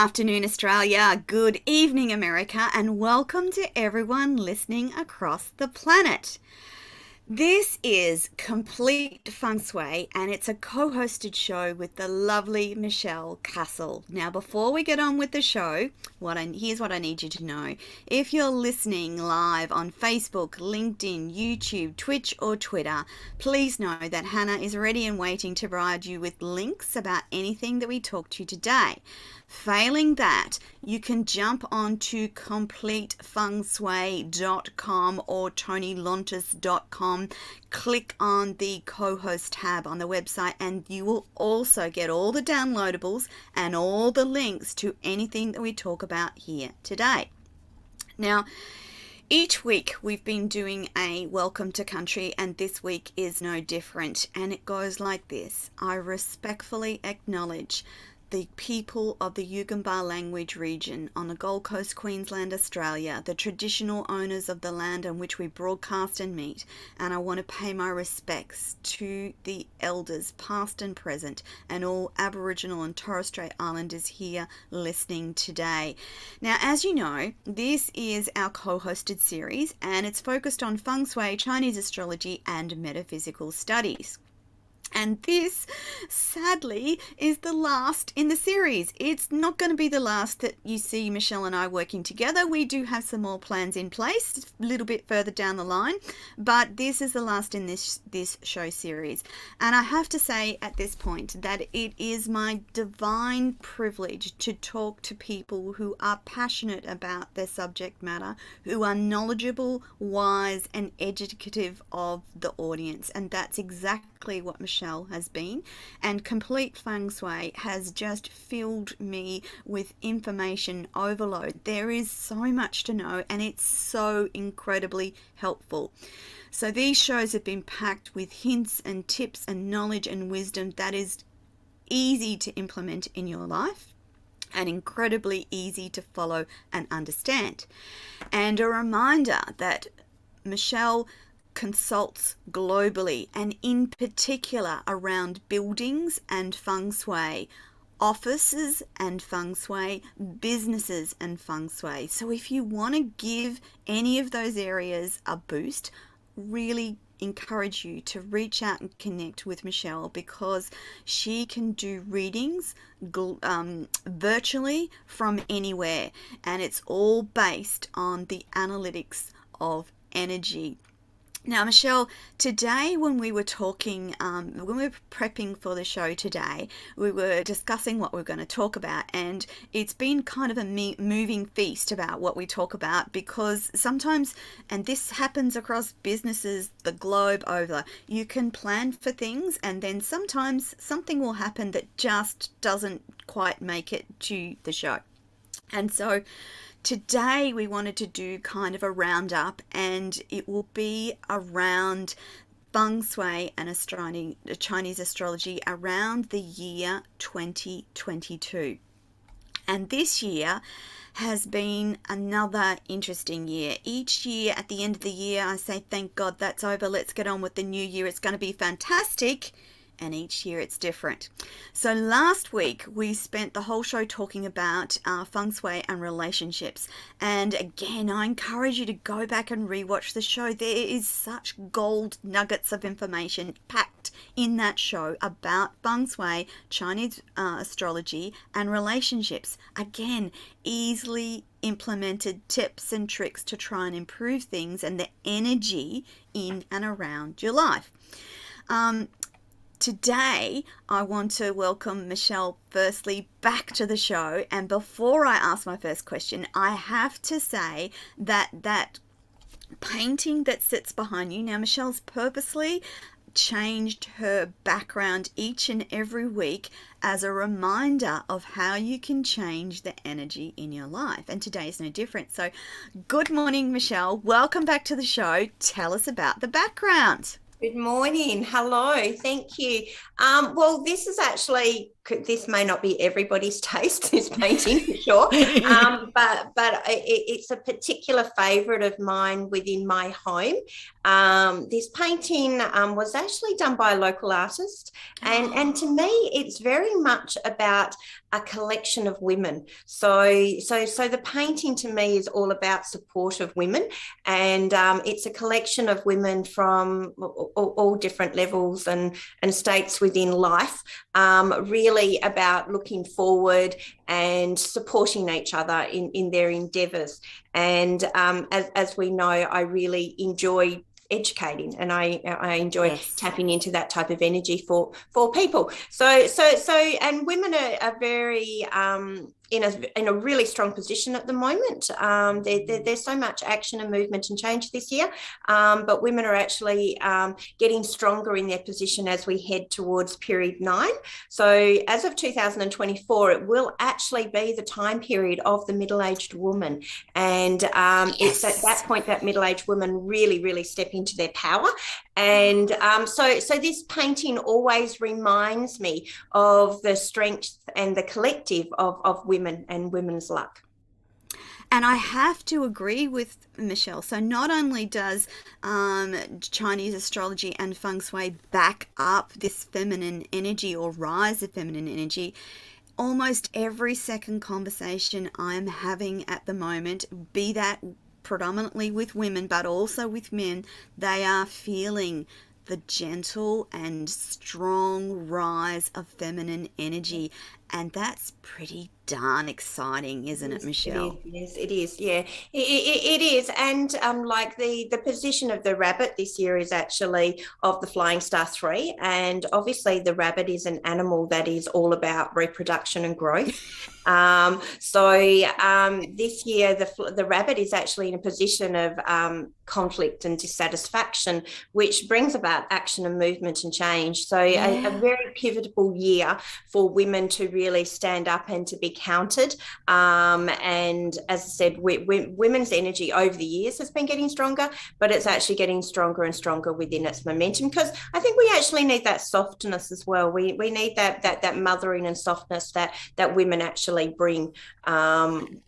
afternoon, Australia. Good evening, America, and welcome to everyone listening across the planet. This is Complete Feng Shui, and it's a co-hosted show with the lovely Michele Castle. Now, before we get on with the show, here's what I need you to know. If you're listening live on Facebook, LinkedIn, YouTube, Twitch, or Twitter, please know that Hannah is ready and waiting to provide you with links about anything that we talk to today. Failing that, you can jump on to completefengshui.com or tonilontis.com, click on the co-host tab on the website, and you will also get all the downloadables and all the links to anything that we talk about here today. Now, each week we've been doing a welcome to country, and this week is no different, and it goes like this. I respectfully acknowledge the people of the Yugambeh language region on the Gold Coast, Queensland, Australia, the traditional owners of the land on which we broadcast and meet, and I want to pay my respects to the elders past and present and all Aboriginal and Torres Strait Islanders here listening today. Now, as you know, this is our co-hosted series, and it's focused on Feng Shui, Chinese Astrology and Metaphysical Studies. And this, sadly, is the last in the series. It's not going to be the last that you see Michele and I working together. We do have some more plans in place a little bit further down the line, but this is the last in this show series. And I have to say at this point that it is my divine privilege to talk to people who are passionate about their subject matter, who are knowledgeable, wise, and educative of the audience. And that's exactly what Michele has been, and Complete Feng Shui has just filled me with information overload. There is so much to know, and it's so incredibly helpful. So these shows have been packed with hints and tips and knowledge and wisdom that is easy to implement in your life and incredibly easy to follow and understand. And a reminder that Michele consults globally, and in particular around buildings and Feng Shui, offices and Feng Shui, businesses and Feng Shui. So if you want to give any of those areas a boost, really encourage you to reach out and connect with Michele, because she can do readings virtually from anywhere, and it's all based on the analytics of energy. Now, Michele, today when we were talking, when we were prepping for the show today, we were discussing what we're going to talk about, and it's been kind of a moving feast about what we talk about, because sometimes, and this happens across businesses the globe over, you can plan for things and then sometimes something will happen that just doesn't quite make it to the show. And so today we wanted to do kind of a roundup, and it will be around Feng Shui and Chinese astrology around the year 2022. And this year has been another interesting year. Each year at the end of the year I say, thank God that's over, let's get on with the new year, it's going to be fantastic. And each year it's different. So last week we spent the whole show talking about Feng Shui and relationships, and again I encourage you to go back and rewatch the show. There is such gold nuggets of information packed in that show about Feng Shui, Chinese astrology and relationships. Again, easily implemented tips and tricks to try and improve things and the energy in and around your life. Today, I want to welcome Michele firstly back to the show, and before I ask my first question, I have to say that painting that sits behind you, now Michele's purposely changed her background each and every week as a reminder of how you can change the energy in your life, and today is no different. So good morning, Michele, welcome back to the show. Tell us about the background. Good morning. Hello. Thank you. Well, this is actually this may not be everybody's taste, this painting for sure, but it's a particular favourite of mine within my home. This painting was actually done by a local artist, and to me, it's very much about a collection of women. So the painting to me is all about support of women, and it's a collection of women from all different levels and states within life, really about looking forward and supporting each other in their endeavours. And as we know, I really enjoy educating, and I enjoy tapping into that type of energy for people. So and women are very in a really strong position at the moment. There's so much action and movement and change this year, but women are actually getting stronger in their position as we head towards period 9. So as of 2024, it will actually be the time period of the middle-aged woman, and it's at that point that middle-aged women really step into their power. And so this painting always reminds me of the strength and the collective of women and women's luck. And I have to agree with Michelle. So not only does Chinese astrology and Feng Shui back up this feminine energy or rise of feminine energy, almost every second conversation I'm having at the moment, be that predominantly with women but also with men, they are feeling the gentle and strong rise of feminine energy, and that's pretty darn exciting, isn't it, Michelle? Yes, it is. Yeah, it is. And like the position of the rabbit this year is actually of the flying star 3, and obviously the rabbit is an animal that is all about reproduction and growth. This year the rabbit is actually in a position of conflict and dissatisfaction, which brings about action and movement and change. So a very pivotal year for women to really stand up and to be counted. And as I said, women's energy over the years has been getting stronger, but it's actually getting stronger and stronger within its momentum, because I think we actually need that softness as well. We need that mothering and softness that women actually bring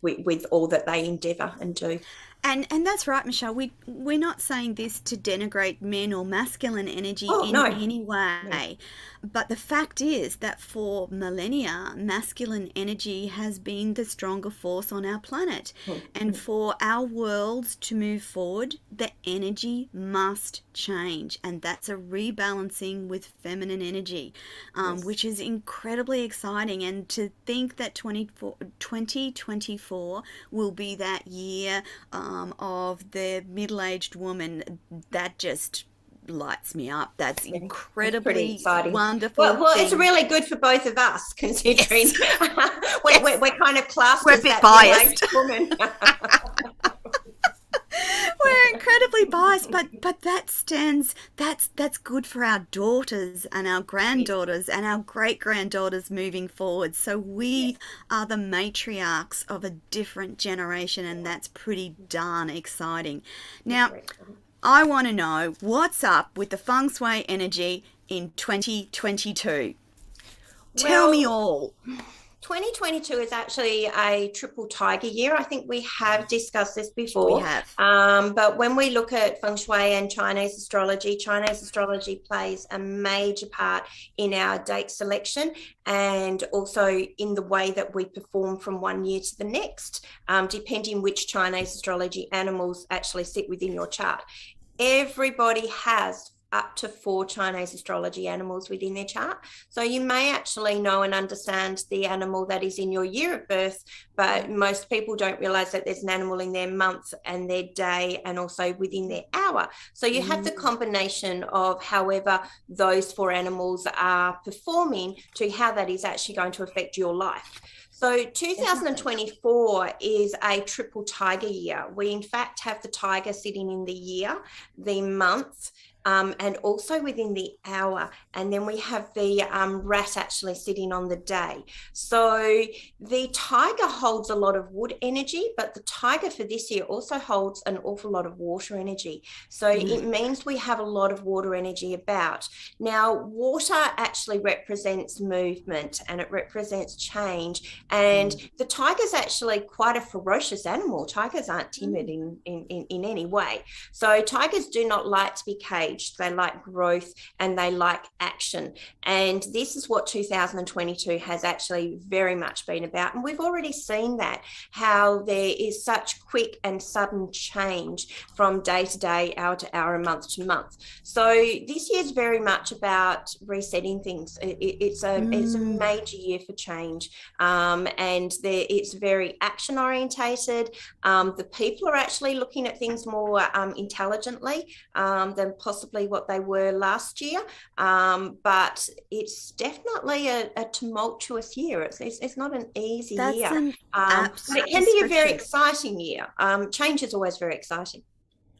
with all that they endeavour and do. And that's right, Michelle. We're not saying this to denigrate men or masculine energy any way. No. But the fact is that for millennia, masculine energy has been the stronger force on our planet. And for our worlds to move forward, the energy must change. And that's a rebalancing with feminine energy, which is incredibly exciting. And to think that 2024 will be that year of the middle-aged woman, that just lights me up. That's incredibly exciting. Wonderful. Well, it's really good for both of us, considering we're kind of classed we're as a bit that biased. Woman. We're incredibly biased, but that's good for our daughters and our granddaughters and our great-granddaughters moving forward. So we are the matriarchs of a different generation, and that's pretty darn exciting. Now, I want to know what's up with the Feng Shui energy in 2022. Tell me all. 2022 is actually a triple tiger year. I think we have discussed this before. We have. But when we look at Feng Shui and Chinese astrology plays a major part in our date selection, and also in the way that we perform from one year to the next, depending which Chinese astrology animals actually sit within your chart. Everybody has up to 4 Chinese astrology animals within their chart. So you may actually know and understand the animal that is in your year of birth, but most people don't realize that there's an animal in their month and their day and also within their hour. So you have the combination of however those 4 animals are performing to how that is actually going to affect your life. So 2024 is a triple tiger year. We in fact have the tiger sitting in the year, the month, and also within the hour. And then we have the rat actually sitting on the day. So the tiger holds a lot of wood energy, but the tiger for this year also holds an awful lot of water energy. So it means we have a lot of water energy about. Now, water actually represents movement and it represents change. And the tiger's actually quite a ferocious animal. Tigers aren't timid in any way. So tigers do not like to be caged. They like growth and they like action. And this is what 2022 has actually very much been about. And we've already seen that, how there is such quick and sudden change from day to day, hour to hour, and month to month. So this year is very much about resetting things. It's a major year for change, and it's very action orientated. The people are actually looking at things more intelligently than possibly what they were last year, but it's definitely a tumultuous year. It's not an easy year, but it can be a very exciting year. Change is always very exciting.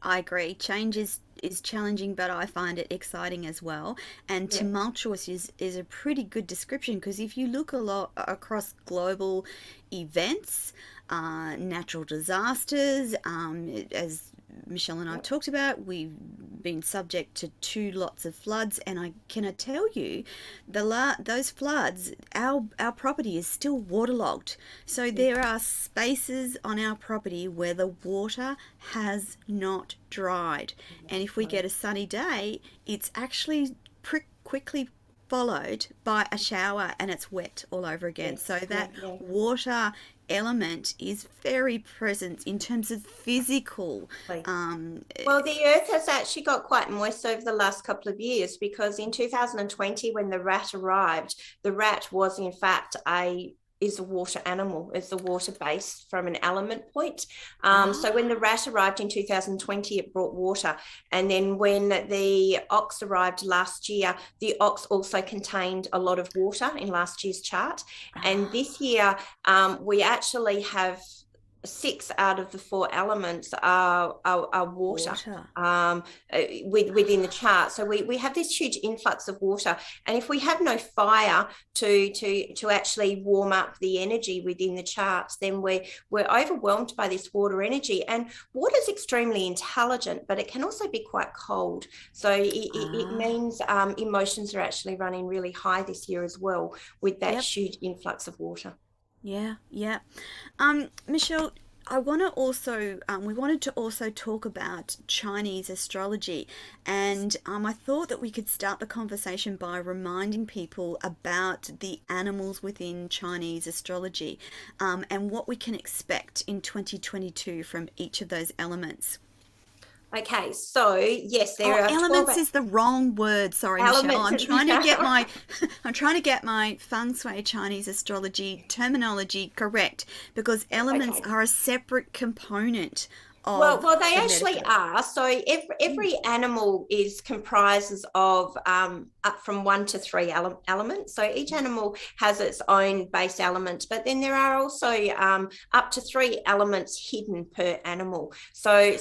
I agree. Change is challenging, but I find it exciting as well. And tumultuous is a pretty good description, because if you look a lot across global events, natural disasters, as Michelle and I talked about, we've been subject to 2 lots of floods, and I tell you, those floods, our property is still waterlogged. So there are spaces on our property where the water has not dried, and if we get a sunny day, it's actually quickly followed by a shower and it's wet all over again. So that water element is very present in terms of physical. Well, the earth has actually got quite moist over the last couple of years, because in 2020, when the rat arrived, the rat was in fact is a water animal, is the water base from an element point. So when the rat arrived in 2020, it brought water. And then when the ox arrived last year, the ox also contained a lot of water in last year's chart. And this year, we actually have 6 out of the 4 elements are water. Within the chart. So we have this huge influx of water, and if we have no fire to actually warm up the energy within the charts, then we're overwhelmed by this water energy. And water is extremely intelligent, but it can also be quite cold. So it means emotions are actually running really high this year as well, with that huge influx of water. Yeah. Michelle, I want to also, we wanted to also talk about Chinese astrology, and I thought that we could start the conversation by reminding people about the animals within Chinese astrology, and what we can expect in 2022 from each of those elements. Okay, so yes, there are elements 12 is the wrong word. Sorry, Michelle. I'm trying to get my I'm trying to get my Feng Shui Chinese astrology terminology correct, because elements are a separate component of well, they the actually metaphysics. are. So every animal comprises of up from 1 to 3 elements. So each animal has its own base element, but then there are also up to 3 elements hidden per animal. So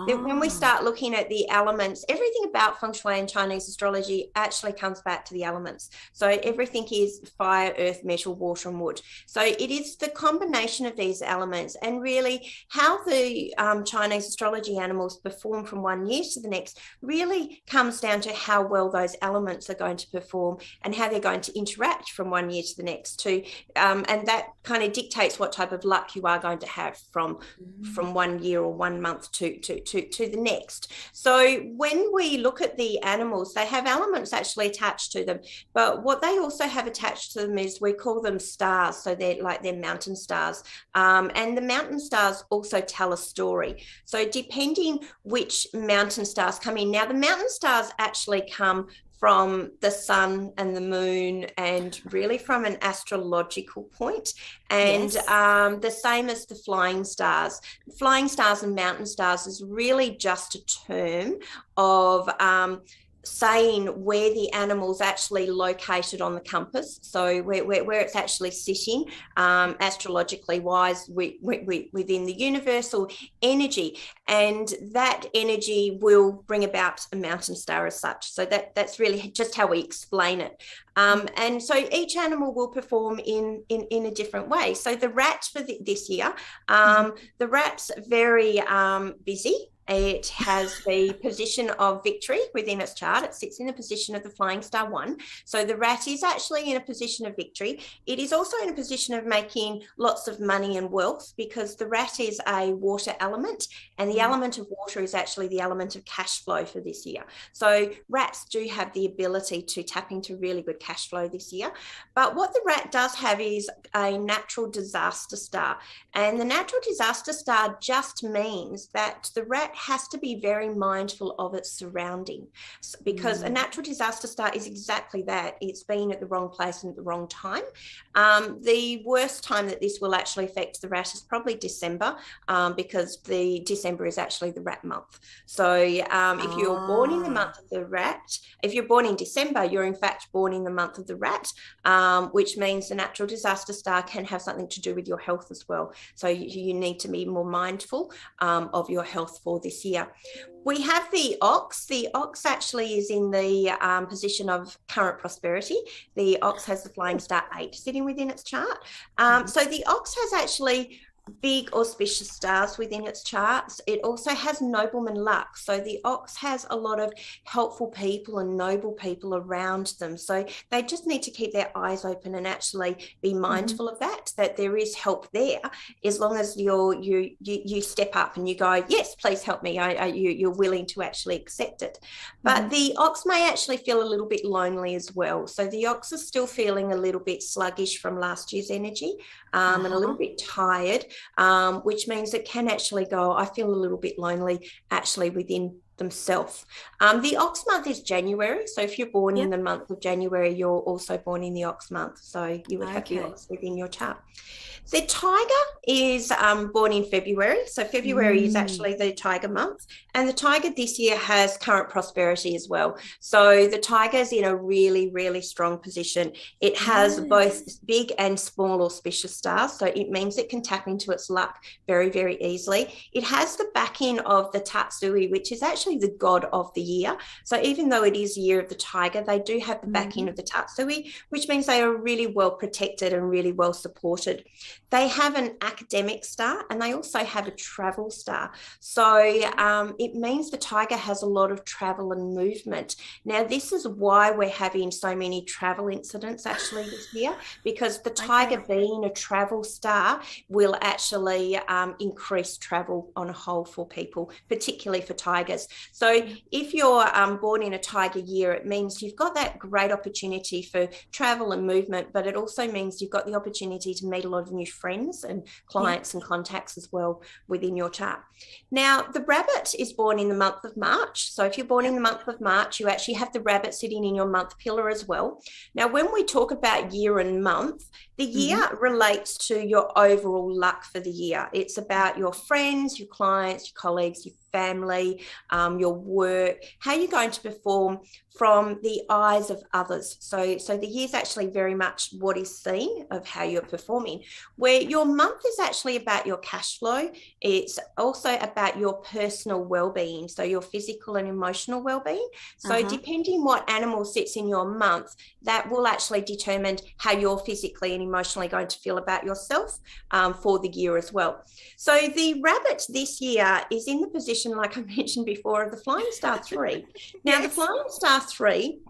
when we start looking at the elements, everything about Feng Shui and Chinese astrology actually comes back to the elements. So everything is fire, earth, metal, water, and wood. So it is the combination of these elements, and really how the Chinese astrology animals perform from one year to the next really comes down to how well those elements are going to perform and how they're going to interact from one year to the next too. And that kind of dictates what type of luck you are going to have from 1 year or 1 month to the next. So when we look at the animals, they have elements actually attached to them, but what they also have attached to them is, we call them stars. So they're mountain stars, and the mountain stars also tell a story. So depending which mountain stars come in, now the mountain stars actually come from the sun and the moon, and really from an astrological point, and the same as the flying stars. Flying stars and mountain stars is really just a term of saying where the animal's actually located on the compass, so where it's actually sitting, astrologically wise, within the universal energy, and that energy will bring about a mountain star as such. So that's really just how we explain it. And so each animal will perform in a different way. So the rat for this year, the rat's very busy. It has the position of victory within its chart. It sits in the position of the flying star 1. So the rat is actually in a position of victory. It is also in a position of making lots of money and wealth, because the rat is a water element, and the element of water is actually the element of cash flow for this year. So rats do have the ability to tap into really good cash flow this year. But what the rat does have is a natural disaster star. And the natural disaster star just means that the rat has to be very mindful of its surrounding, because a natural disaster star is exactly that. It's been at the wrong place and at the wrong time. The worst time that this will actually affect the rat is probably December, because the December is actually the rat month. So if you're born in the month of the rat, if you're born in December, you're in fact born in the month of the rat, which means the natural disaster star can have something to do with your health as well. So you need to be more mindful of your health for this year. We have the ox. The ox actually is in the position of current prosperity. The ox has the flying star 8 sitting within its chart. So the ox has actually big auspicious stars within its charts. It also has nobleman luck. So the ox has a lot of helpful people and noble people around them. So they just need to keep their eyes open and actually be mindful of that there is help there, as long as you step up and you go, yes, please help me. You're willing to actually accept it. But the ox may actually feel a little bit lonely as well. So the ox is still feeling a little bit sluggish from last year's energy, and a little bit tired, which means it can actually go, I feel a little bit lonely actually within themselves. The ox month is January. So if you're born in the month of January, you're also born in the ox month. So you would have the ox within your chart. The tiger is born in February. So February is actually the tiger month. And the tiger this year has current prosperity as well. So the tiger is in a really, really strong position. It has both big and small auspicious stars. So it means it can tap into its luck very, very easily. It has the backing of the Tatsui, which is actually the god of the year. So even though it is year of the tiger, they do have the backing of the Tatsui, which means they are really well protected and really well supported. They have an academic star, and they also have a travel star. So it means the tiger has a lot of travel and movement. Now, this is why we're having so many travel incidents actually this year, because the tiger being a travel star will actually increase travel on a whole for people, particularly for tigers. So if you're born in a tiger year, it means you've got that great opportunity for travel and movement, but it also means you've got the opportunity to meet a lot of new friends and clients and contacts as well within your chart. Now, the rabbit is born in the month of March. So if you're born in the month of March, you actually have the rabbit sitting in your month pillar as well. Now, when we talk about year and month, the year relates to your overall luck for the year. It's about your friends, your clients, your colleagues, your family, your work, how you're going to perform from the eyes of others. So the year's actually very much what is seen of how you're performing, where your month is actually about your cash flow. It's also about your personal well-being, so your physical and emotional well-being. So depending what animal sits in your month, that will actually determine how you're physically and emotionally going to feel about yourself for the year as well. So the rabbit this year is in the position, like I mentioned before, of the flying star 3. Now, the flying star 3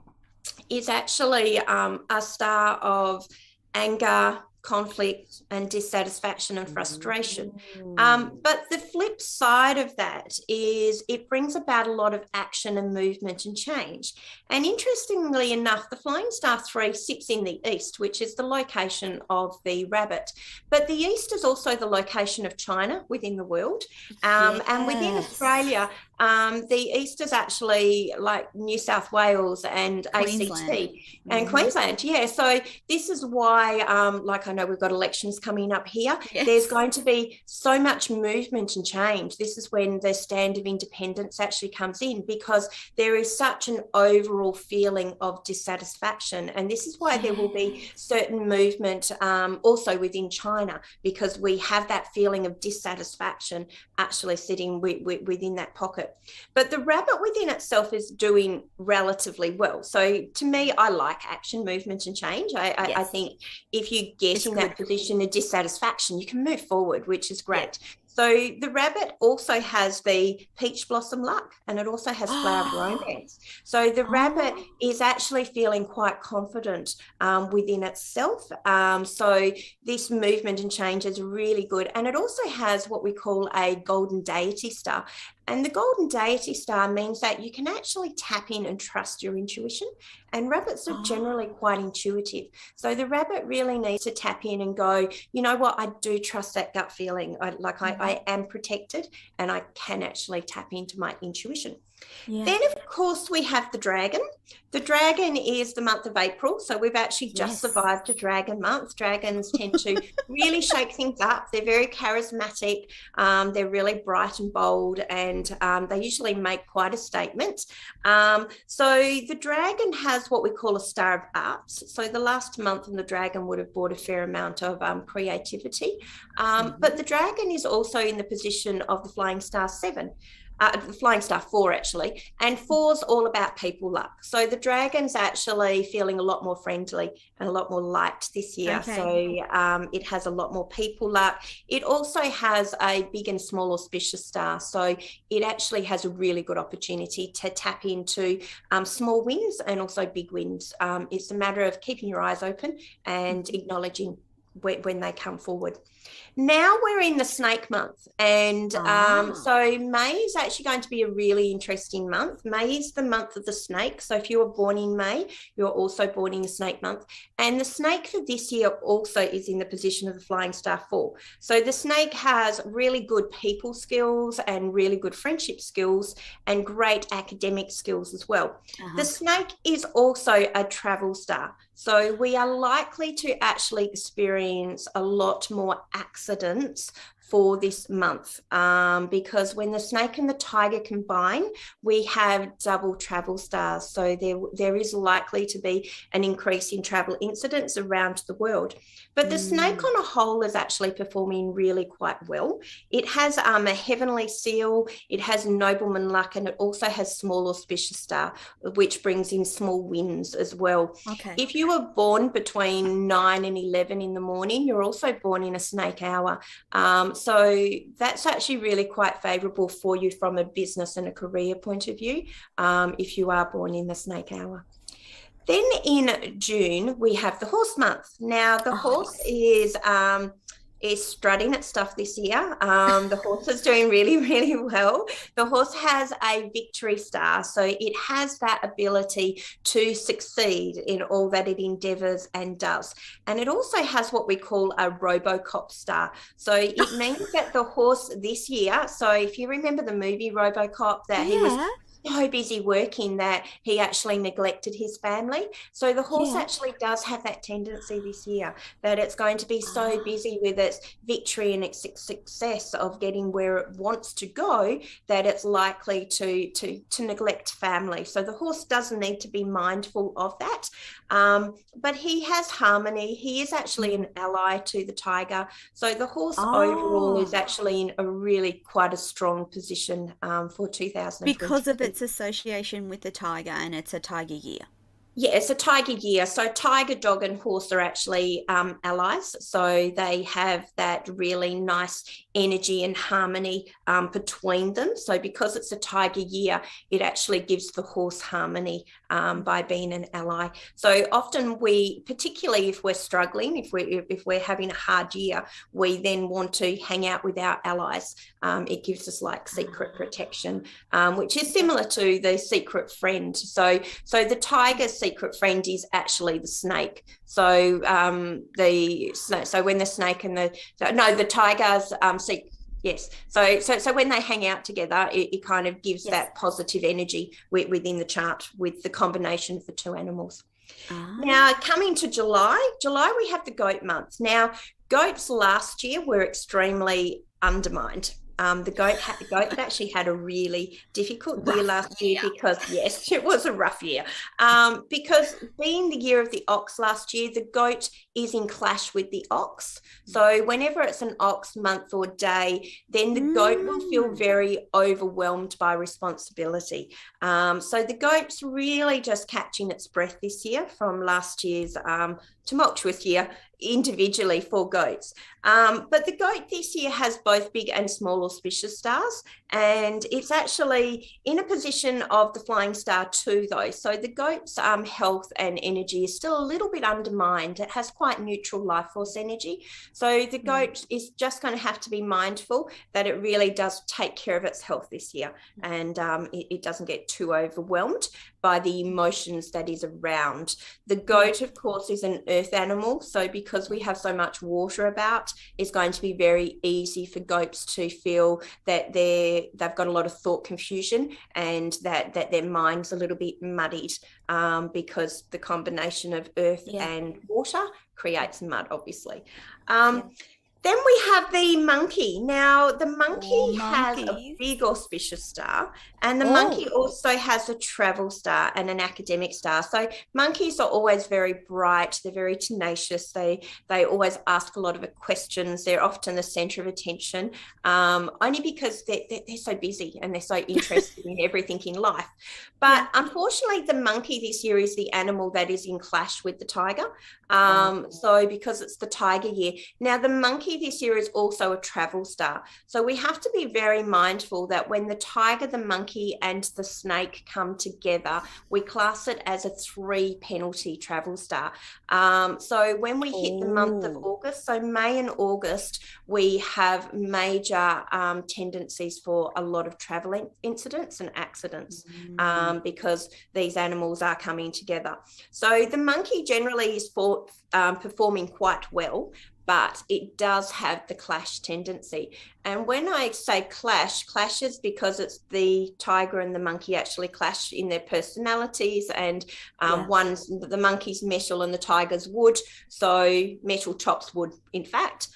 is actually a star of anger, conflict, and dissatisfaction and frustration. But the flip side of that is it brings about a lot of action and movement and change. And interestingly enough, the flying star 3 sits in the east, which is the location of the rabbit. But the east is also the location of China within the world. And within Australia, The east is actually like New South Wales and Queensland. ACT and Queensland. Yeah. So this is why, like I know we've got elections coming up here. Yes. There's going to be so much movement and change. This is when the stand of independence actually comes in, because there is such an overall feeling of dissatisfaction. And this is why there will be certain movement also within China, because we have that feeling of dissatisfaction actually sitting within that pocket. But the rabbit within itself is doing relatively well. So to me, I like action, movement, and change. I think if you get in that position of dissatisfaction, you can move forward, which is great. Yeah. So the rabbit also has the peach blossom luck, and it also has flowered romance. So the rabbit is actually feeling quite confident within itself. So this movement and change is really good. And it also has what we call a golden deity star. And the golden deity star means that you can actually tap in and trust your intuition. And rabbits are generally quite intuitive. So the rabbit really needs to tap in and go, you know what, I do trust that gut feeling. I am protected, and I can actually tap into my intuition. Yeah. Then, of course, we have the dragon. The dragon is the month of April. So we've actually just survived a dragon month. Dragons tend to really shake things up. They're very charismatic. They're really bright and bold, and they usually make quite a statement. So the dragon has what we call a star of arts. So the last month in the dragon would have brought a fair amount of creativity. But the dragon is also in the position of the flying star 7. The flying star 4 actually, and 4's all about people luck. So the dragon's actually feeling a lot more friendly and a lot more light this year. Okay. So it has a lot more people luck. It also has a big and small auspicious star. So it actually has a really good opportunity to tap into small wins and also big wins. It's a matter of keeping your eyes open and acknowledging when they come forward. Now we're in the snake month, and so May is actually going to be a really interesting month. May is the month of the snake. So if you were born in May, you're also born in the snake month. And the snake for this year also is in the position of the flying star 4. So the snake has really good people skills and really good friendship skills and great academic skills as well. The snake is also a travel star. So we are likely to actually experience a lot more accidents for this month, because when the snake and the tiger combine, we have double travel stars. So there is likely to be an increase in travel incidents around the world. But the snake on a whole is actually performing really quite well. It has a heavenly seal, it has nobleman luck, and it also has small auspicious star, which brings in small wins as well. Okay. If you were born between 9 and 11 in the morning, you're also born in a snake hour. So that's actually really quite favourable for you from a business and a career point of view, if you are born in the snake hour. Then in June, we have the horse month. Now, the horse is strutting its stuff this year. The horse is doing really, really well. The horse has a victory star, so it has that ability to succeed in all that it endeavours and does. And it also has what we call a RoboCop star. So it means that the horse this year, so if you remember the movie RoboCop, that he was so busy working that he actually neglected his family. So the horse actually does have that tendency this year, that it's going to be so busy with its victory and its success of getting where it wants to go that it's likely to neglect family. So the horse doesn't need to be mindful of that. But he has harmony. He is actually an ally to the tiger. So the horse overall is actually in a really quite a strong position for 2020. Because of its association with the tiger, and it's a tiger year. Yeah, it's a tiger year. So tiger, dog and horse are actually allies. So they have that really nice energy and harmony between them. So because it's a tiger year, it actually gives the horse harmony by being an ally. So often we, particularly if we're struggling, if we're having a hard year, we then want to hang out with our allies. It gives us like secret protection, which is similar to the secret friend. So the tiger's secret friend is actually the snake. So when the snake and the tiger's Yes. So when they hang out together, it kind of gives Yes. that positive energy within the chart with the combination of the two animals. Now, coming to July, we have the goat month. Now, goats last year were extremely undermined. The goat actually had a really difficult year last year because, yes, it was a rough year. Because being the year of the ox last year, the goat is in clash with the ox. So whenever it's an ox month or day, then the goat will feel very overwhelmed by responsibility. So the goat's really just catching its breath this year from last year's tumultuous year individually for goats. But the goat this year has both big and small auspicious stars, and it's actually in a position of the flying star 2 though. So the goat's health and energy is still a little bit undermined. It has quite neutral life force energy. So the goat is just going to have to be mindful that it really does take care of its health this year, and it doesn't get too overwhelmed by the emotions that is around. The goat, of course, is an earth animal. So because we have so much water about, it's going to be very easy for goats to feel that they've got a lot of thought confusion and that their mind's a little bit muddied, because the combination of earth and water creates mud, obviously. Then we have the monkey. Now, the monkey has a big auspicious star, and the monkey also has a travel star and an academic star. So monkeys are always very bright. They're very tenacious. They always ask a lot of questions. They're often the center of attention, only because they're so busy and they're so interested in everything in life. But unfortunately, the monkey this year is the animal that is in clash with the tiger. So because it's the tiger year. Now, the monkey this year is also a travel star. So we have to be very mindful that when the tiger, the monkey, and the snake come together, we class it as a 3 penalty travel star. So when we hit the month of August, so May and August, we have major tendencies for a lot of travel incidents and accidents, because these animals are coming together. So the monkey generally is performing quite well, but it does have the clash tendency. And when I say clashes because it's the tiger and the monkey actually clash in their personalities, and the monkey's metal and the tiger's wood, so metal chops wood, in fact.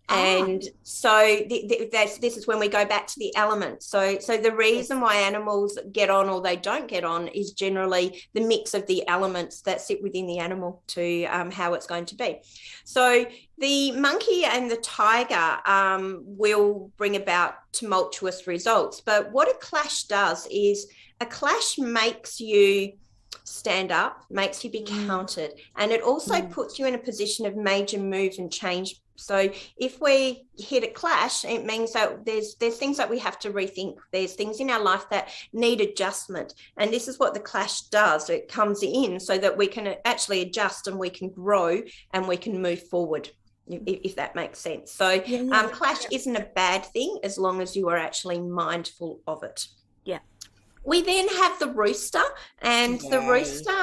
And so this is when we go back to the elements. So the reason why animals get on or they don't get on is generally the mix of the elements that sit within the animal to how it's going to be. So the monkey and the tiger will bring about tumultuous results. But what a clash does is a clash makes you stand up, makes you be counted, and it also puts you in a position of major move and change. So if we hit a clash, it means that there's things that we have to rethink. There's things in our life that need adjustment. And this is what the clash does. It comes in so that we can actually adjust and we can grow and we can move forward, if that makes sense. So clash isn't a bad thing as long as you are actually mindful of it. Yeah. We then have the rooster, and the rooster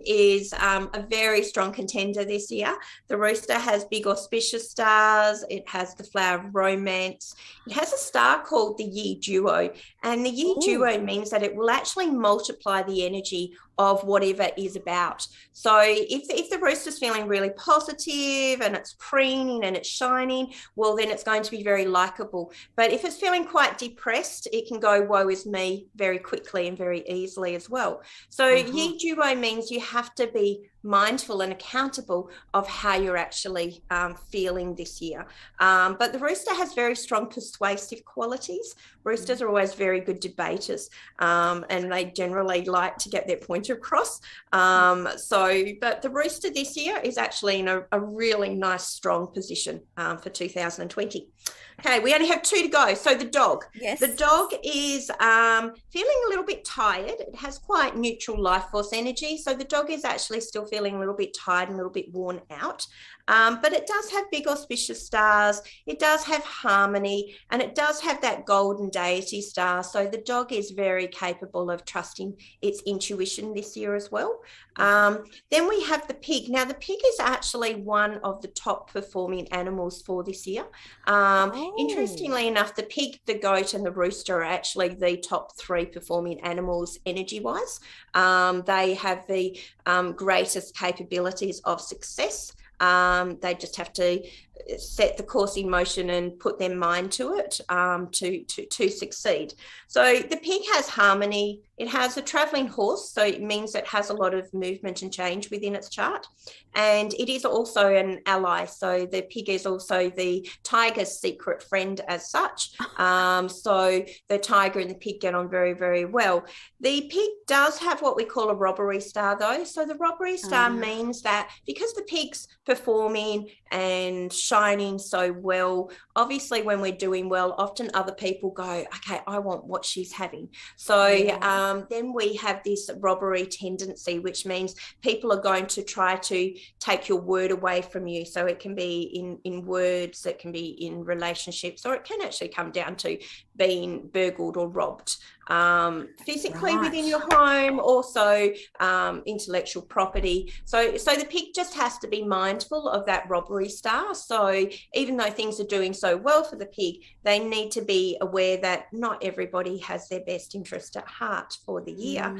is a very strong contender this year. The rooster has big auspicious stars. It has the flower of romance. It has a star called the Yi Duo, and the Yi Duo means that it will actually multiply the energy of whatever is about. So if the rooster's feeling really positive and it's preening and it's shining, well, then it's going to be very likable. But if it's feeling quite depressed, it can go woe is me very quickly and very easily as well. So Yi Duo means you have to be mindful and accountable of how you're actually feeling this year. But the rooster has very strong persuasive qualities. Roosters are always very good debaters, and they generally like to get their point across. But the rooster this year is actually in a really nice, strong position for 2020. Okay, we only have 2 to go. So the dog. Yes. The dog is feeling a little bit tired. It has quite neutral life force energy. So the dog is actually still feeling a little bit tired and a little bit worn out. But it does have big auspicious stars. It does have harmony, and it does have that golden deity star. So the dog is very capable of trusting its intuition this year as well. Then we have the pig. Now, the pig is actually one of the top performing animals for this year. Interestingly enough, the pig, the goat, and the rooster are actually the top 3 performing animals energy-wise. They have the greatest capabilities of success. They just have to set the course in motion and put their mind to it to succeed. So the pig has harmony. It has a traveling horse, so it means it has a lot of movement and change within its chart. And it is also an ally. So the pig is also the tiger's secret friend as such. So the tiger and the pig get on very, very well. The pig does have what we call a robbery star, though. So the robbery star means that because the pig's performing and shining so well, obviously when we're doing well, often other people go, okay, I want what she's having. So then we have this robbery tendency, which means people are going to try to take your word away from you. So it can be in words, it can be in relationships, or it can actually come down to being burgled or robbed physically within your home, also intellectual property. So the pig just has to be mindful of that robbery star. So even though things are doing so well for the pig, they need to be aware that not everybody has their best interest at heart for the year.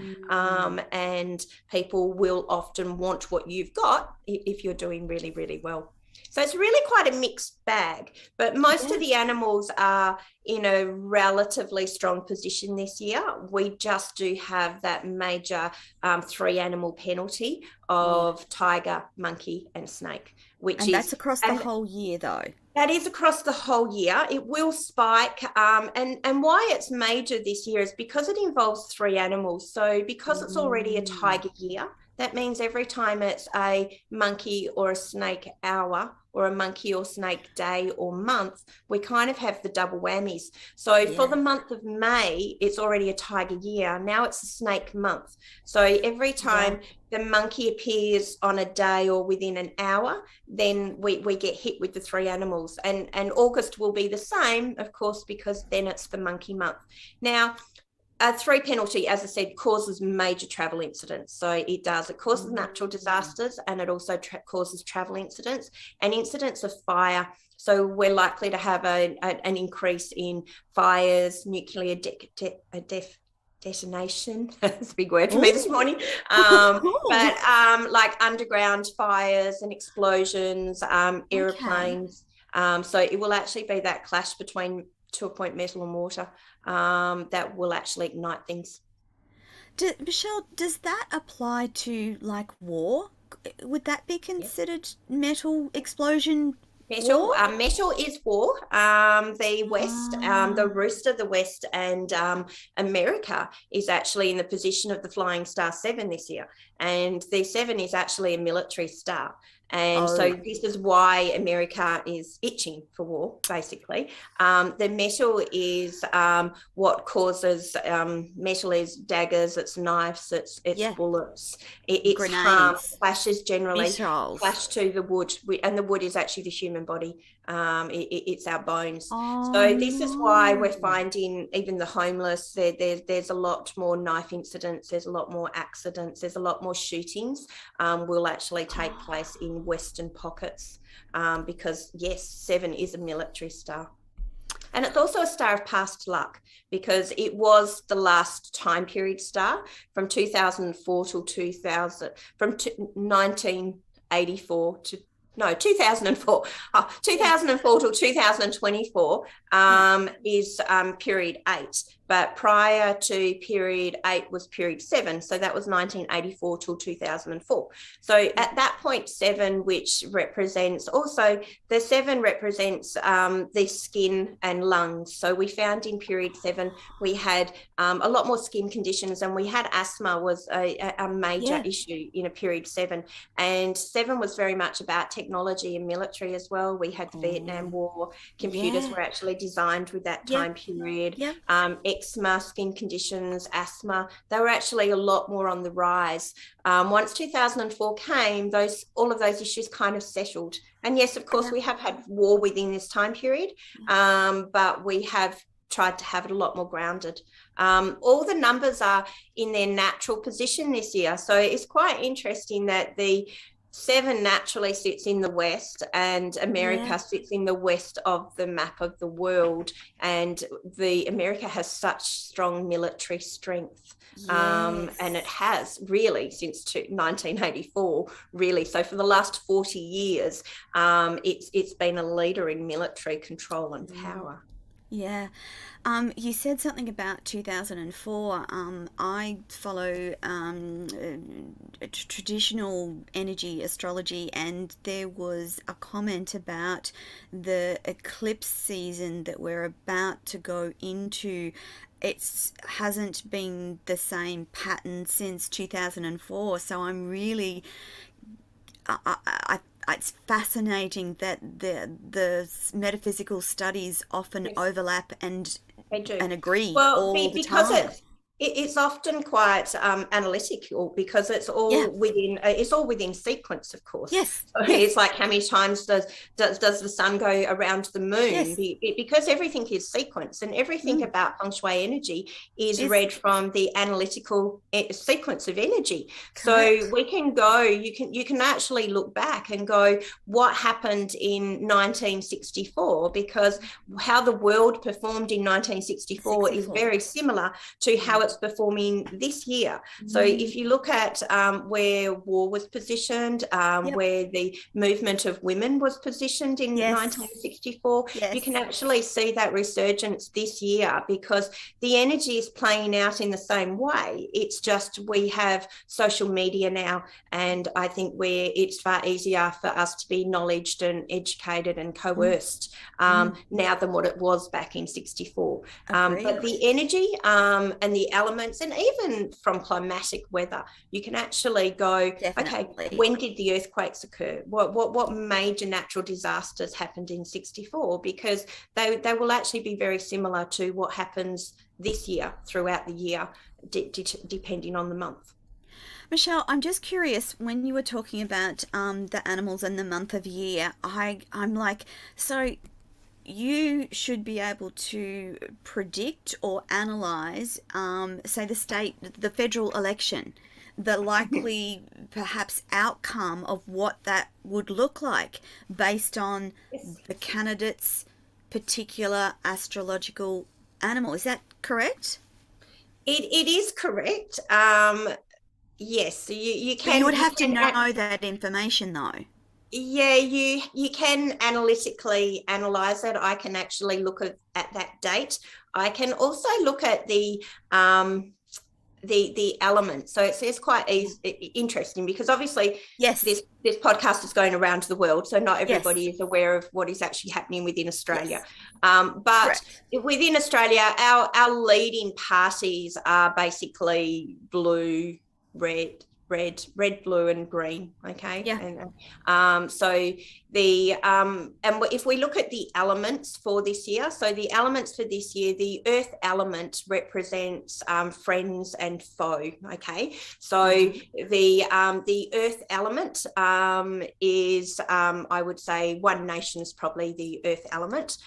And people will often want what you've got if you're doing really, really well. So it's really quite a mixed bag, but most of the animals are in a relatively strong position this year. We just do have that major 3-animal penalty of tiger, monkey, and snake, and that's across the whole year, though. That is across the whole year. It will spike. And why it's major this year is because it involves 3 animals. So because it's already a tiger year, that means every time it's a monkey or a snake hour or a monkey or snake day or month, we kind of have the double whammies. So for the month of May, it's already a tiger year. Now it's a snake month. So every time the monkey appears on a day or within an hour, then we get hit with the 3 animals. And August will be the same, of course, because then it's the monkey month. Now, a 3 penalty, as I said, causes major travel incidents. So it does. It causes natural disasters, and it also causes travel incidents and incidents of fire. So we're likely to have an increase in fires, nuclear detonation. That's a big word for me this morning. But like underground fires and explosions, aeroplanes. So it will actually be that clash between, to a point, metal and water that will actually ignite things. Michelle, does that apply to like war? Would that be considered metal explosion? Metal is war. The West, the rooster, the West, and America is actually in the position of the flying star 7 this year, and the 7 is actually a military star. And so this is why America is itching for war, basically. The metal is what causes, metal is daggers, it's knives, it's bullets, it's harm, flashes generally, flash to the wood, and the wood is actually the human body. It's our bones. So this is why we're finding even the homeless, there's a lot more knife incidents, there's a lot more accidents, there's a lot more shootings will actually take place in Western pockets because, yes, 7 is a military star. And it's also a star of past luck because it was the last time period star from 2004 till 2000, from 1984 to 2004. 2004 till 2024 is period 8. But prior to period 8 was period 7. So that was 1984 till 2004. So at that point, 7, which represents also, the 7 represents the skin and lungs. So we found in period 7, we had a lot more skin conditions, and we had asthma was a major issue in a period 7. And 7 was very much about technology and military as well. We had the Vietnam War. Computers were actually designed with that time period. eczema, skin conditions, asthma, they were actually a lot more on the rise. Once 2004 came, all of those issues kind of settled. And yes, of course, we have had war within this time period, but we have tried to have it a lot more grounded. All the numbers are in their natural position this year. So it's quite interesting that the 7 naturally sits in the west, and America sits in the west of the map of the world. And America has such strong military strength. And it has really since 1984, really. So for the last 40 years, it's been a leader in military control and power. Yeah. You said something about 2004. I follow traditional energy astrology, and there was a comment about the eclipse season that we're about to go into. It hasn't been the same pattern since 2004, so I'm really it's fascinating that the metaphysical studies often overlap and agree all the time. It's often quite analytical, because it's all within sequence, of course. Yes. So it's like, how many times does the sun go around the moon? Because everything is sequence, and everything about Feng Shui energy is read from the analytical sequence of energy. Correct. So we can go. You can actually look back and go, what happened in 1964? Because how the world performed in 1964 is very similar to how it's performing this year. So if you look at where war was positioned, where the movement of women was positioned in 1964, you can actually see that resurgence this year, because the energy is playing out in the same way. It's just we have social media now, and I think it's far easier for us to be knowledged and educated and coerced now than what it was back in 64. But the energy and the elements, and even from climatic weather, you can actually go, okay, when did the earthquakes occur? What major natural disasters happened in 64? Because they will actually be very similar to what happens this year throughout the year, depending on the month. Michele, I'm just curious, when you were talking about the animals and the month of year, I'm like, so you should be able to predict or analyze, say, the federal election, the likely perhaps outcome of what that would look like based on the candidate's particular astrological animal. Is that correct? It is correct. Yes, so you can. But you would have to know that information, though. Yeah, you can analytically analyze it. I can actually look at that date. I can also look at the elements. So it's quite interesting, because obviously this podcast is going around the world, so not everybody is aware of what is actually happening within Australia. But within Australia, our leading parties are basically blue, red, blue, and green. Okay. And so and if we look at the elements for this year, so the elements for this year, the earth element represents friends and foe. Okay. So the earth element is I would say One Nation is probably the earth element,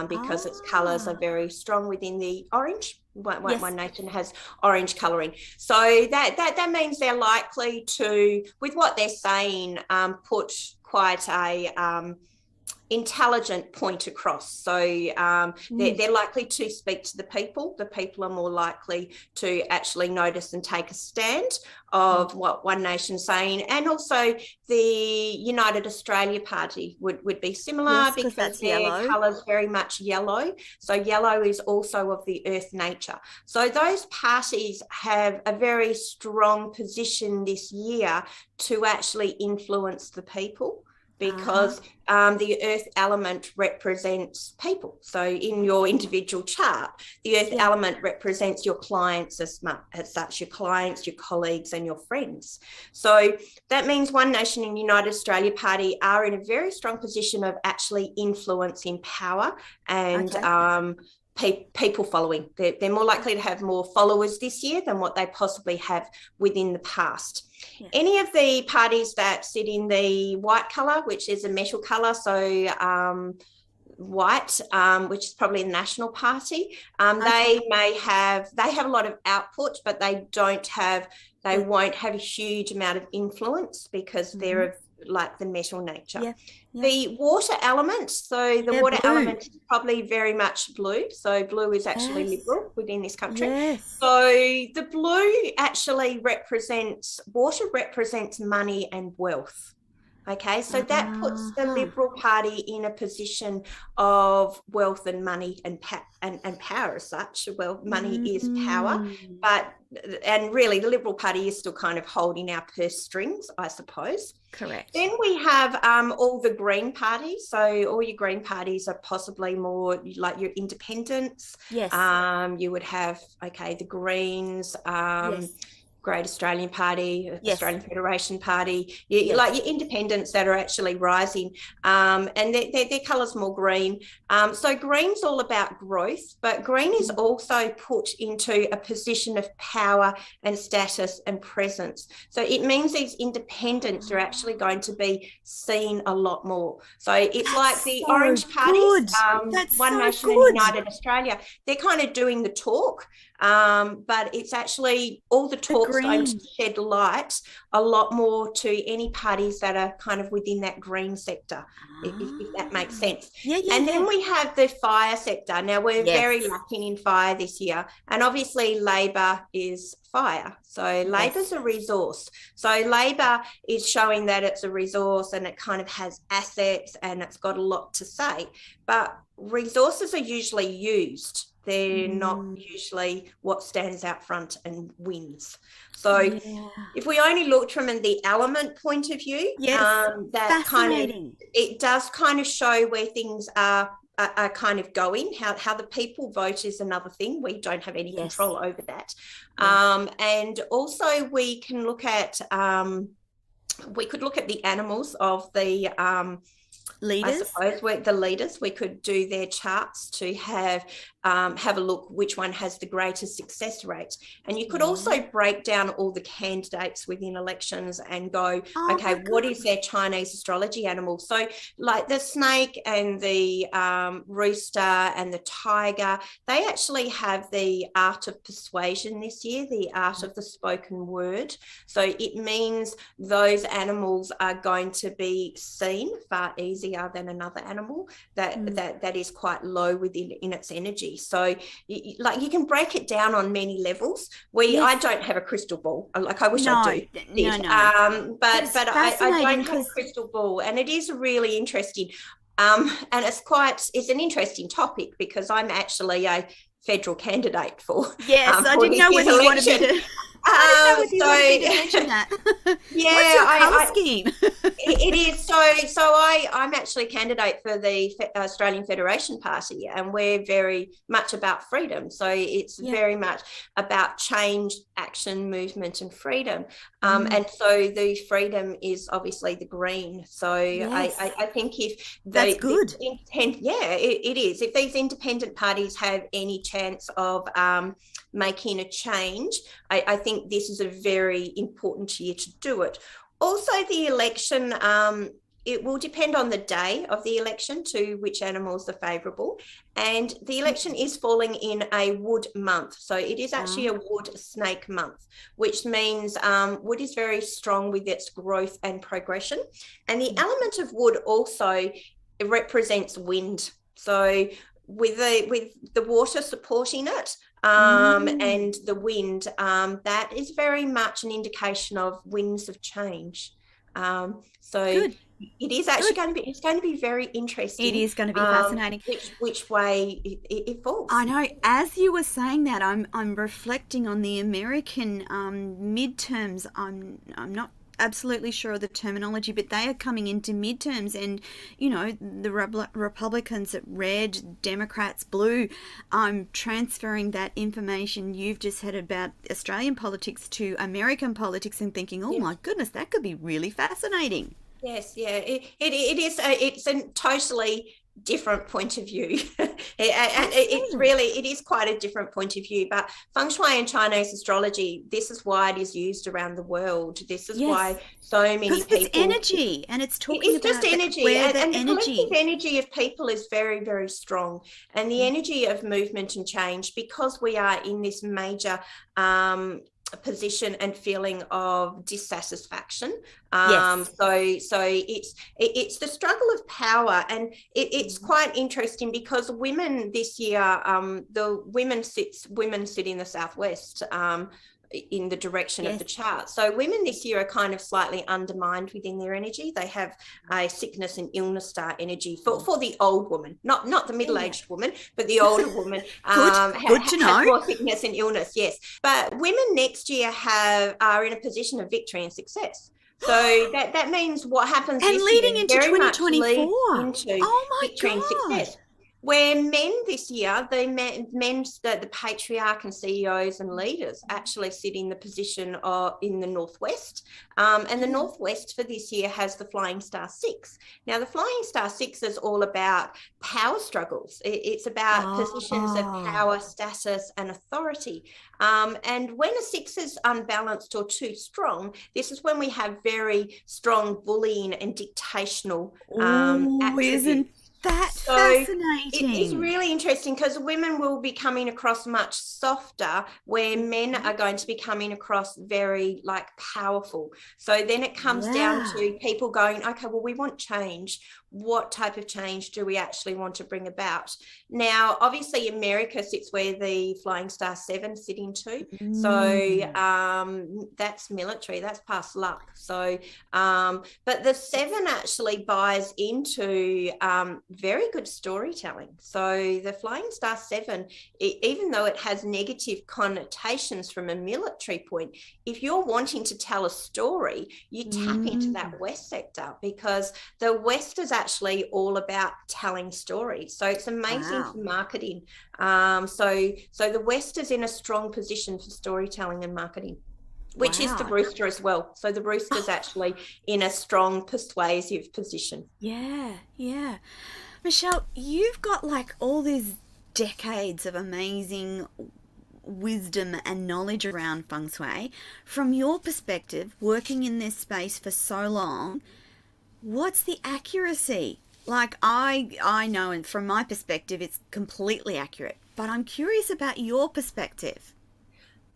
because its colors are very strong within the orange. One Nation has orange colouring. So that means they're likely to, with what they're saying, put quite a intelligent point across. So they're likely to speak to the people. The people are more likely to actually notice and take a stand of what One Nation's saying. And also the United Australia Party would be similar, because their colour's very much yellow. So yellow is also of the earth nature. So those parties have a very strong position this year to actually influence the people, because the earth element represents people. So in your individual chart, the earth element represents your clients as such, your clients, your colleagues, and your friends. So that means One Nation and United Australia Party are in a very strong position of actually influencing power and people following. They're more likely to have more followers this year than what they possibly have within the past. Yeah. Any of the parties that sit in the white color, which is a metal color, so white, which is probably the National Party, they have a lot of output, but they won't have a huge amount of influence because they're of like the metal nature. Yeah. The water element, so the water blue. Element is probably very much blue. So blue is actually liberal within this country. Yes. So the blue actually represents money and wealth. Okay, so that puts the Liberal Party in a position of wealth and money and power as such. Well, money is power, and really the Liberal Party is still kind of holding our purse strings, I suppose. Correct. Then we have all the Green parties. So all your Green parties are possibly more like your independents. Yes. You would have, the Greens. Yes. Great Australian Party, Australian Federation Party, like your independents that are actually rising, and their colour's more green. So green's all about growth, but green is also put into a position of power and status and presence. So it means these independents are actually going to be seen a lot more. So it's like the Orange Party, One Nation and United Australia. They're kind of doing the talk, but it's actually all the talk's going to shed light a lot more to any parties that are kind of within that green sector, if that makes sense. And then we have the fire sector. Now, we're very lacking in fire this year, and obviously Labor is fire. So Labor's a resource. So Labor is showing that it's a resource and it kind of has assets and it's got a lot to say. But resources are usually used. They're not usually what stands out front and wins. So if we only looked from the element point of view, that kind of, it does kind of show where things are kind of going. How the people vote is another thing. We don't have any control over that. And also we can look at, we could look at the animals of the leaders. I suppose the leaders, we could do their charts to have a look which one has the greatest success rate. And you could also break down all the candidates within elections and go, what is their Chinese astrology animal? So like the snake and the rooster and the tiger, they actually have the art of persuasion this year, the art of the spoken word. So it means those animals are going to be seen far easier than another animal that is quite low in its energy. So you can break it down on many levels. I don't have a crystal ball. Like I wish I do. No. But I don't have a crystal ball, and it is really interesting. And it's an interesting topic because I'm actually a federal candidate for. Yes, I didn't know whether you wanted me to. I didn't know whether you wanted me to mention that. What's your colour scheme? It is. So I'm actually a candidate for the Australian Federation Party, and we're very much about freedom. So it's very much about change, action, movement, and freedom. And so the freedom is obviously the green. So I think if that's good. It is. If these independent parties have any chance of making a change, I think this is a very important year to do it. Also, the election, it will depend on the day of the election to which animals are favourable. And the election is falling in a wood month. So it is actually a wood snake month, which means wood is very strong with its growth and progression. And the element of wood also represents wind. So with the water supporting it, and the wind, that is very much an indication of winds of change. Good. It is actually going to be very interesting. It is going to be fascinating. Which way it falls. I know. As you were saying that, I'm reflecting on the American midterms. I'm not absolutely sure of the terminology, but they are coming into midterms, and the Republicans at red, Democrats blue. I'm transferring that information you've just had about Australian politics to American politics and thinking, my goodness, that could be really fascinating. Yes, it is. It's a totally different point of view. It is quite a different point of view. But Feng Shui and Chinese astrology, this is why it is used around the world. This is why so many people. It's energy, and it's talking about just energy, and the collective energy of people is very, very strong, and the energy of movement and change, because we are in this major position and feeling of dissatisfaction. So it's the struggle of power, and it's quite interesting because women this year, the women sit in the southwest, in the direction of the chart. So women this year are kind of slightly undermined within their energy. They have a sickness and illness star energy for the old woman, not the middle-aged woman, but the older woman. Good to know. Has more sickness and illness, yes. But women next year are in a position of victory and success. So that means what happens and this leading year into very 2024 much leads into victory and success. Where men this year, the patriarch and CEOs and leaders actually sit in the position in the Northwest. And the Northwest for this year has the Flying Star 6. Now, the Flying Star 6 is all about power struggles. It's about positions of power, status, and authority. And when a 6 is unbalanced or too strong, this is when we have very strong bullying and dictational attributes. That's fascinating. It is really interesting because women will be coming across much softer, where men are going to be coming across very powerful. So then it comes down to people going, okay, well, we want change. What type of change do we actually want to bring about? Now, obviously, America sits where the Flying Star 7 sit into. So that's military, that's past luck. So, but the 7 actually buys into very good storytelling. So the Flying Star 7, even though it has negative connotations from a military point, if you're wanting to tell a story, you tap into that West sector, because the West is actually all about telling stories. So it's amazing for marketing. So the West is in a strong position for storytelling and marketing, which is the rooster as well. So the rooster is actually in a strong persuasive position. Yeah. Michele, you've got all these decades of amazing wisdom and knowledge around Feng Shui. From your perspective, working in this space for so long, what's the accuracy? I know, and from my perspective, it's completely accurate. But I'm curious about your perspective.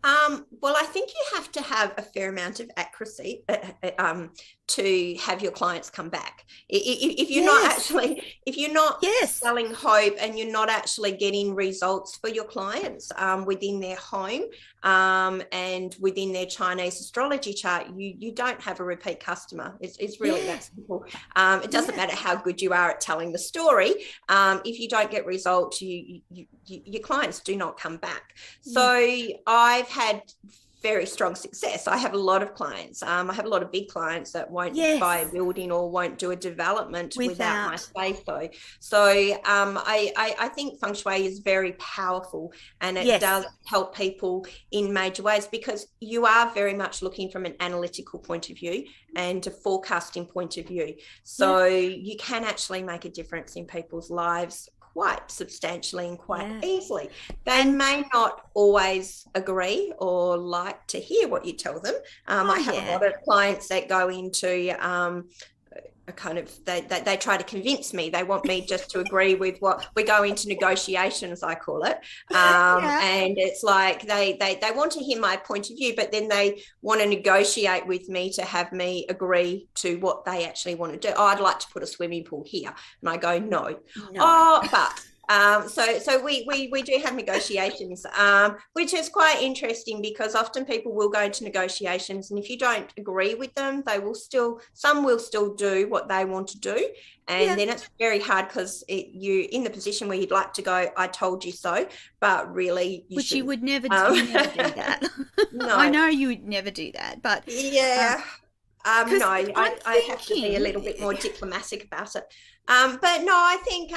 Well, I think you have to have a fair amount of accuracy to have your clients come back. If you're not selling hope, and you're not actually getting results for your clients within their home and within their Chinese astrology chart, you don't have a repeat customer. It's really that simple. It doesn't matter how good you are at telling the story. If you don't get results, your clients do not come back. So I've had very strong success. I have a lot of clients. I have a lot of big clients that won't buy a building or won't do a development without my say so. So I think Feng Shui is very powerful, and it does help people in major ways, because you are very much looking from an analytical point of view and a forecasting point of view. So you can actually make a difference in people's lives quite substantially and quite easily. They may not always agree or like to hear what you tell them. I have a lot of clients that go into they try to convince me. They want me just to agree with what we go into negotiations, I call it. And it's like they want to hear my point of view, but then they want to negotiate with me to have me agree to what they actually want to do. Oh, I'd like to put a swimming pool here. And I go, no. But so we do have negotiations, which is quite interesting, because often people will go into negotiations, and if you don't agree with them, some will still do what they want to do. And then it's very hard, because you're in the position where you'd like to go, I told you so, but really you shouldn't. You would never do that. No. I know you would never do that, but I have to be a little bit more diplomatic about it. But no, I think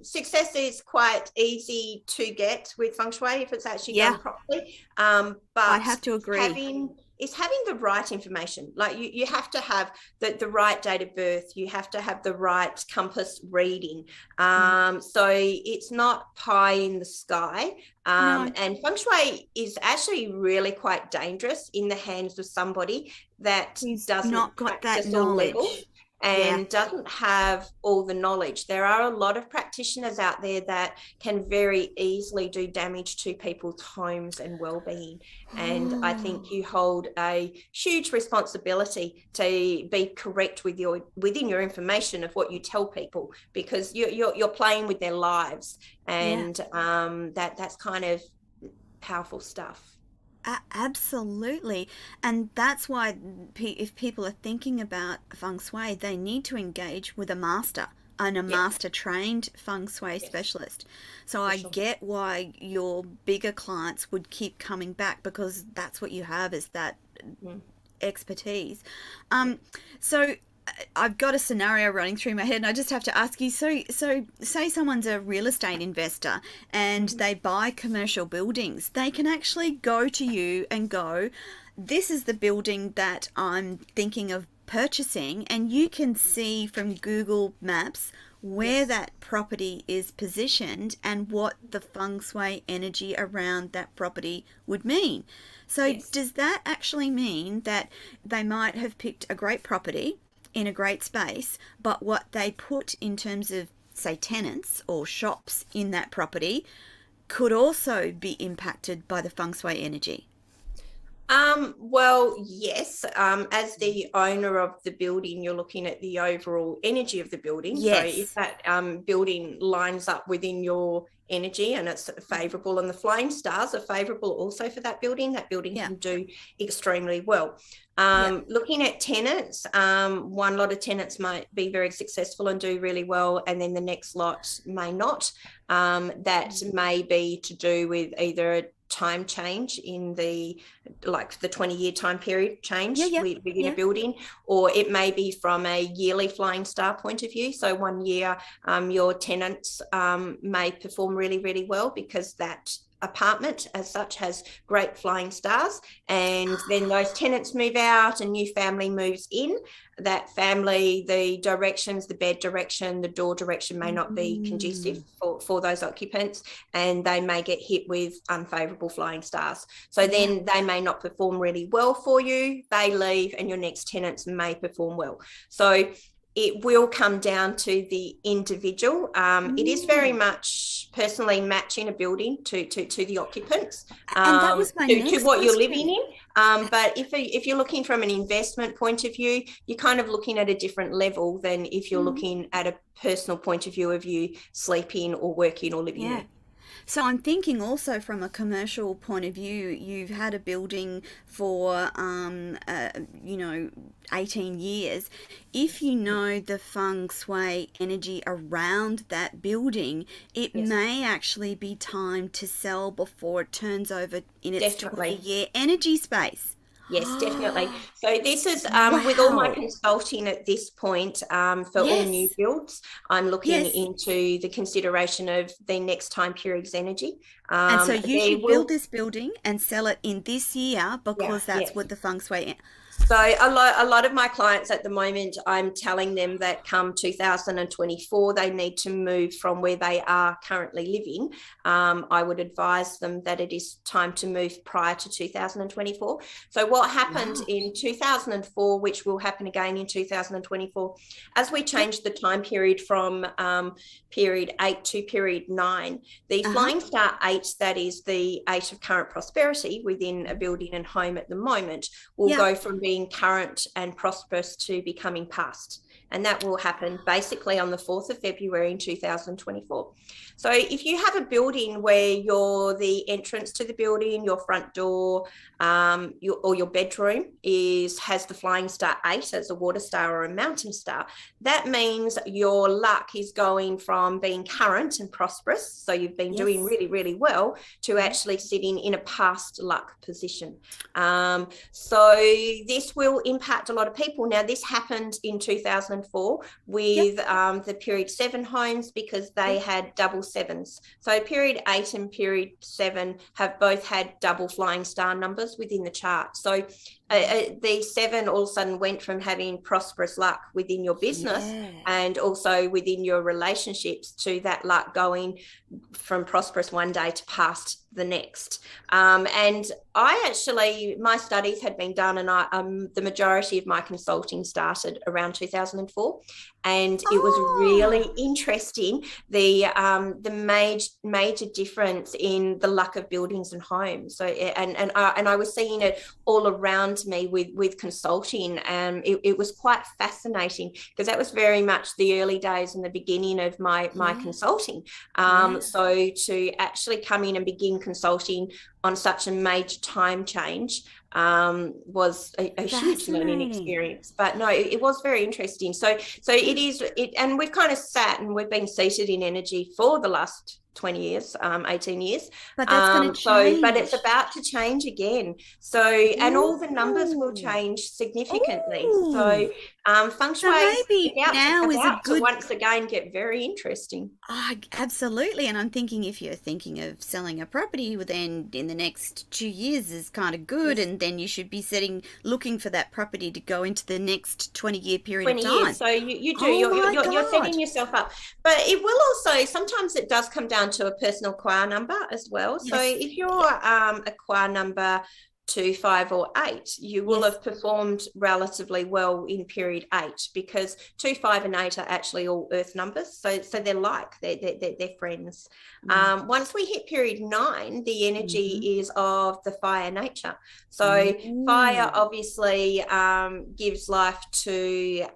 success is quite easy to get with Feng Shui if it's actually done properly. But I have to agree. is having the right information. Like you have to have the right date of birth. You have to have the right compass reading. So it's not pie in the sky. No. And Feng Shui is actually really quite dangerous in the hands of somebody that He's doesn't not got that practice all levels knowledge. and doesn't have all the knowledge. There are a lot of practitioners out there that can very easily do damage to people's homes and well-being. And I think you hold a huge responsibility to be correct with within your information of what you tell people, because you're playing with their lives, and that's kind of powerful stuff. Absolutely. And that's why if people are thinking about feng shui, they need to engage with a master and a master trained feng shui specialist. So I get why your bigger clients would keep coming back, because that's what you have, is that expertise. So I've got a scenario running through my head, and I just have to ask you, so say someone's a real estate investor and they buy commercial buildings. They can actually go to you and go, this is the building that I'm thinking of purchasing, and you can see from Google Maps where that property is positioned and what the feng shui energy around that property would mean. So does that actually mean that they might have picked a great property in a great space, but what they put in terms of, say, tenants or shops in that property could also be impacted by the feng shui energy? Well, yes. As the owner of the building, you're looking at the overall energy of the building. Yes. So if that building lines up within your energy and it's favorable, and the flying stars are favorable also for that building can do extremely well. Looking at tenants, one lot of tenants might be very successful and do really well, and then the next lot may not. That may be to do with either a time change in the 20-year time period change within a building, or it may be from a yearly flying star point of view. So 1 year your tenants may perform really, really well because that apartment as such has great flying stars, and then those tenants move out, a new family moves in. That family, the directions, the bed direction, the door direction may not be conducive for those occupants, and they may get hit with unfavorable flying stars. So then they may not perform really well for you. They leave, and your next tenants may perform well. So it will come down to the individual. It is very much personally matching a building to the occupants, and that was my next to what you're question. living in. But if you're looking from an investment point of view, you're kind of looking at a different level than if you're looking at a personal point of view of you sleeping or working or living there. So I'm thinking also from a commercial point of view, you've had a building for, 18 years. If you know the feng shui energy around that building, it may actually be time to sell before it turns over in its 20-year energy space. Yes, definitely. So this is with all my consulting at this point for all new builds, I'm looking into the consideration of the next time period's energy. And so you should build this building and sell it in this year because that's what the feng shui. So a lot of my clients at the moment, I'm telling them that come 2024, they need to move from where they are currently living. I would advise them that it is time to move prior to 2024. So what happened in 2004, which will happen again in 2024, as we changed the time period from period 8 to period 9, the flying star 8, that is the 8 of current prosperity within a building and home at the moment, will go from being current and prosperous to becoming past. And that will happen basically on the 4th of February in 2024. So if you have a building where the entrance to the building, your front door, your bedroom has the flying star 8 as a water star or a mountain star, that means your luck is going from being current and prosperous, so you've been doing really, really well, to actually sitting in a past luck position. So this will impact a lot of people. Now, this happened in 2000. 2004 Yep. with the period 7 homes because they had double sevens. So period 8 and period 7 have both had double flying star numbers within the chart. So the 7 all of a sudden went from having prosperous luck within your business and also within your relationships to that luck going from prosperous one day to past the next. And I actually, my studies had been done, and the majority of my consulting started around 2004, and it was really interesting the major difference in the luck of buildings and homes. So and I was seeing it all around me with consulting, and it was quite fascinating because that was very much the early days and the beginning of my consulting. So to actually come in and begin consulting on such a major time change was a huge learning experience. But no, it was very interesting. So it is, and we've kind of sat and we've been seated in energy for the last 20 years, 18 years. But that's going to change. But it's about to change again. So, and all the numbers will change significantly. So, Feng Shui maybe now is a good to once again get very interesting. Absolutely. And I'm thinking if you're thinking of selling a property, well, then in the next 2 years is kind of good. Yes. And then you should be looking for that property to go into the next 20-year period of time. Years. So you do. You're setting yourself up. But it will also, sometimes it does come down to a personal qua number as well. Yes. So if you're a qua number 2, 5, or 8, you will have performed relatively well in period 8 because 2, 5, and 8 are actually all earth numbers. So they're friends. Once we hit period 9, the energy is of the fire nature. So fire obviously gives life to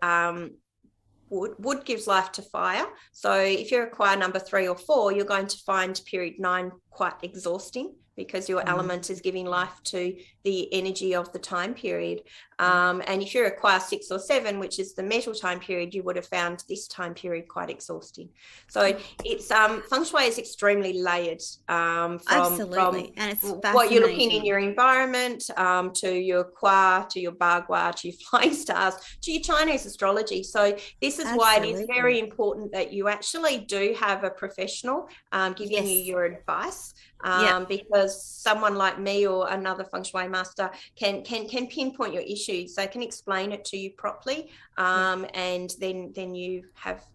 wood gives life to fire. So if you're a qua number 3 or 4, you're going to find period 9 quite exhausting because your element is giving life to the energy of the time period. And if you're a qua 6 or 7, which is the metal time period, you would have found this time period quite exhausting. So it's Feng Shui is extremely layered from and it's what you're looking in your environment to your qua, to your bagua, to your flying stars, to your Chinese astrology. So this is why it is very important that you actually do have a professional giving you your advice. Because someone like me or another Feng Shui master can pinpoint your issues. They can explain it to you properly, and then you have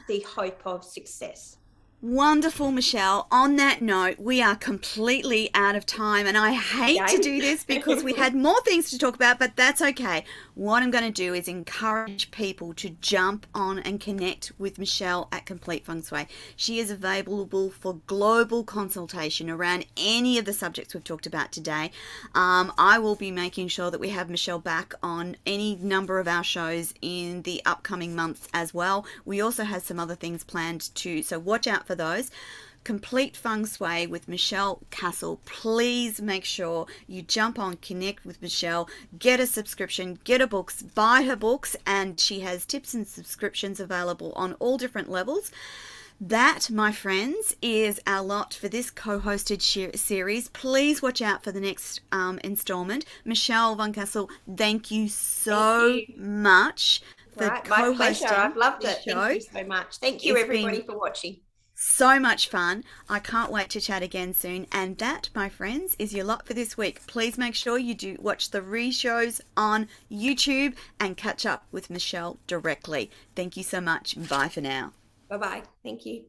the hope of success. Wonderful, Michele. On that note, we are completely out of time, and I hate to do this because we had more things to talk about, but that's okay. What I'm going to do is encourage people to jump on and connect with Michele at Complete Feng Shui. She is available for global consultation around any of the subjects we've talked about today. I will be making sure that we have Michele back on any number of our shows in the upcoming months as well. We also have some other things planned too, so watch out for those. Complete Feng Shui with Michele Castle. Please make sure you jump on, connect with Michele, get a subscription, get her books, buy her books, and she has tips and subscriptions available on all different levels. That, my friends, is our lot for this co-hosted series. Please watch out for the next installment. Michele Van Castle, thank you so much for co-hosting. My pleasure. I've loved it. Thank you so much. Thank you, everybody, for watching. So much fun. I can't wait to chat again soon. And that, my friends, is your lot for this week. Please make sure you do watch the re-shows on YouTube and catch up with Michele directly. Thank you so much. Bye for now. Bye-bye. Thank you.